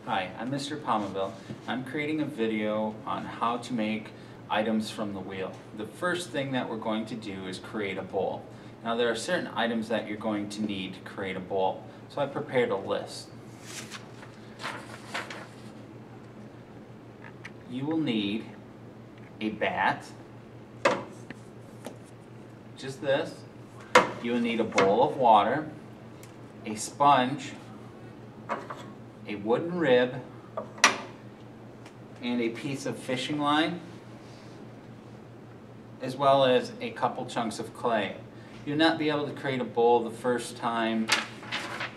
Hi, I'm Mr. Palmaville. I'm creating a video on how to make items from the wheel. The first thing that we're going to do is create a bowl. Now there are certain items that you're going to need to create a bowl, so I prepared a list. You will need a bat, just this. You will need a bowl of water, a sponge, a wooden rib, and a piece of fishing line, as well as a couple chunks of clay. You'll not be able to create a bowl the first time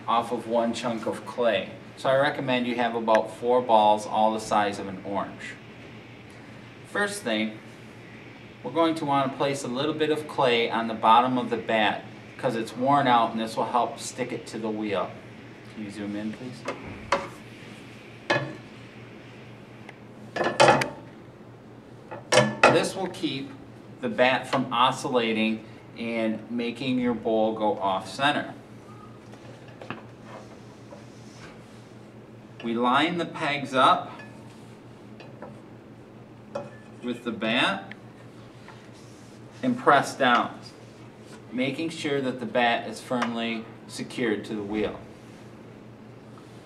off of one chunk of clay. So I recommend you have about 4 balls all the size of an orange. First thing, we're going to want to place a little bit of clay on the bottom of the bat because it's worn out, and this will help stick it to the wheel. Can you zoom in, please? This will keep the bat from oscillating and making your bowl go off center. We line the pegs up with the bat and press down, making sure that the bat is firmly secured to the wheel.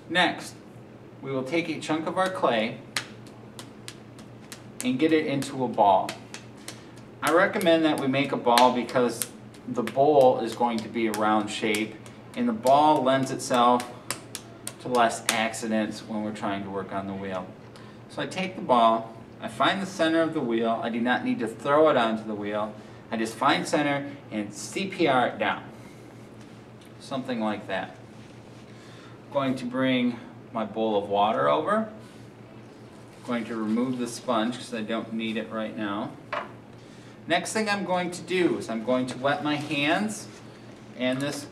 Next, we will take a chunk of our clay and get it into a ball. I recommend that we make a ball because the bowl is going to be a round shape, and the ball lends itself to less accidents when we're trying to work on the wheel. So I take the ball, I find the center of the wheel. I do not need to throw it onto the wheel. I just find center and CPR it down. Something like that. I'm going to bring my bowl of water over. I'm going to remove the sponge because I don't need it right now. Next thing I'm going to do is I'm going to wet my hands and this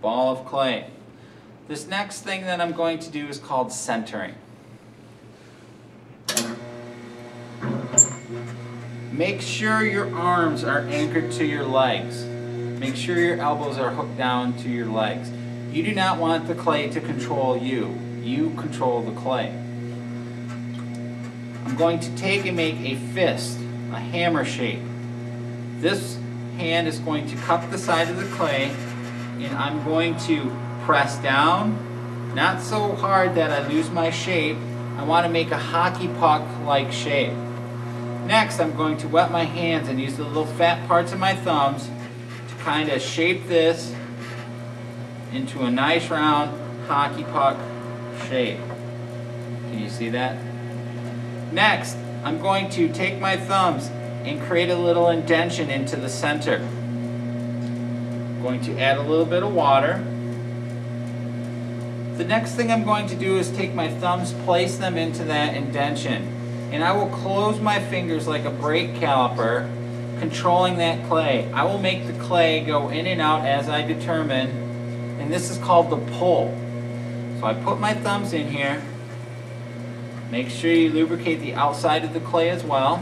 ball of clay. This next thing that I'm going to do is called centering. Make sure your arms are anchored to your legs. Make sure your elbows are hooked down to your legs. You do not want the clay to control you. You control the clay. I'm going to take and make a fist, a hammer shape. This hand is going to cup the side of the clay, and I'm going to press down, not so hard that I lose my shape. I want to make a hockey puck-like shape. Next, I'm going to wet my hands and use the little fat parts of my thumbs to kind of shape this into a nice round hockey puck shape. Can you see that? Next, I'm going to take my thumbs and create a little indentation into the center. I'm going to add a little bit of water. The next thing I'm going to do is take my thumbs, place them into that indentation, and I will close my fingers like a brake caliper, controlling that clay. I will make the clay go in and out as I determine, and this is called the pull. So I put my thumbs in here. Make sure you lubricate the outside of the clay as well.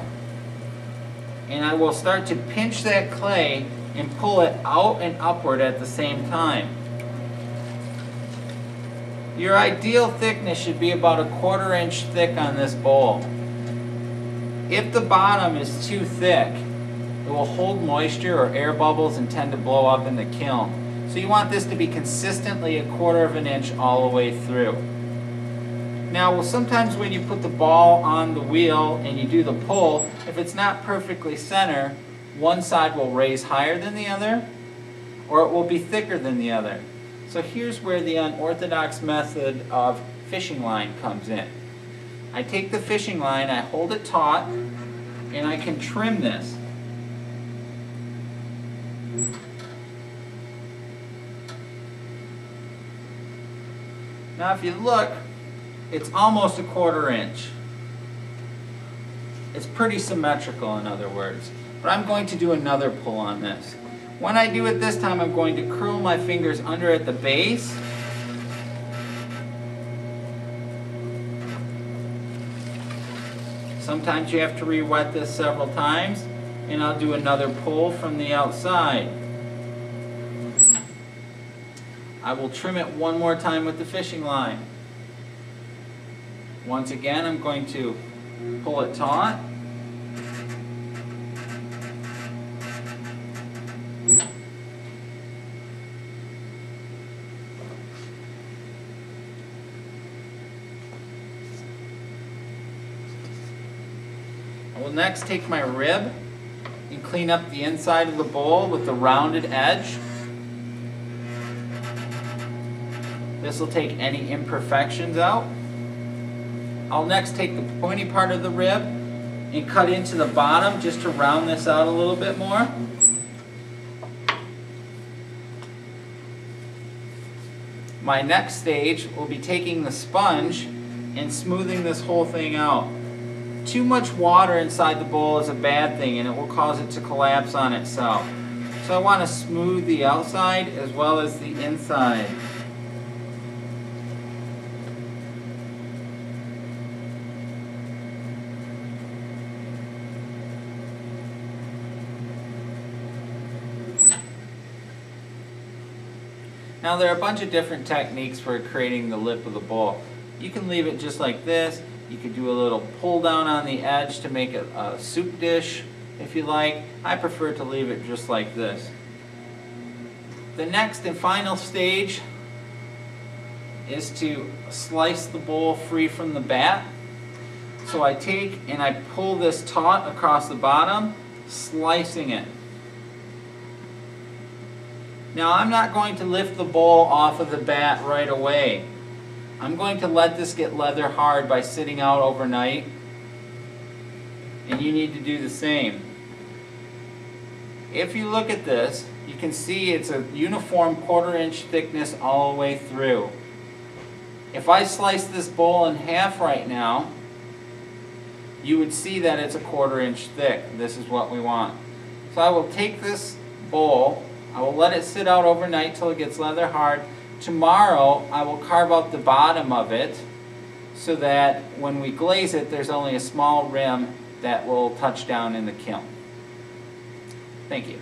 And I will start to pinch that clay and pull it out and upward at the same time. Your ideal thickness should be about a 1/4 inch thick on this bowl. If the bottom is too thick, it will hold moisture or air bubbles and tend to blow up in the kiln. So you want this to be consistently a 1/4 inch all the way through. Now, sometimes when you put the ball on the wheel and you do the pull, if it's not perfectly center, one side will raise higher than the other, or it will be thicker than the other. So here's where the unorthodox method of fishing line comes in. I take the fishing line, I hold it taut, and I can trim this. Now if you look, it's almost a 1/4 inch. It's pretty symmetrical, in other words. But I'm going to do another pull on this. When I do it this time, I'm going to curl my fingers under at the base. Sometimes you have to re-wet this several times, and I'll do another pull from the outside. I will trim it one more time with the fishing line. Once again, I'm going to pull it taut. I will next take my rib and clean up the inside of the bowl with the rounded edge. This will take any imperfections out. I'll next take the pointy part of the rib and cut into the bottom just to round this out a little bit more. My next stage will be taking the sponge and smoothing this whole thing out. Too much water inside the bowl is a bad thing, and it will cause it to collapse on itself. So I want to smooth the outside as well as the inside. Now there are a bunch of different techniques for creating the lip of the bowl. You can leave it just like this. You could do a little pull down on the edge to make it a soup dish if you like. I prefer to leave it just like this. The next and final stage is to slice the bowl free from the bat. So I take and I pull this taut across the bottom, slicing it. Now I'm not going to lift the bowl off of the bat right away. I'm going to let this get leather hard by sitting out overnight, and you need to do the same. If you look at this, you can see it's a uniform 1/4 inch thickness all the way through. If I slice this bowl in half right now, you would see that it's a 1/4 inch thick. This is what we want. So I will take this bowl, I will let it sit out overnight till it gets leather hard. Tomorrow I will carve out the bottom of it so that when we glaze it, there's only a small rim that will touch down in the kiln. Thank you.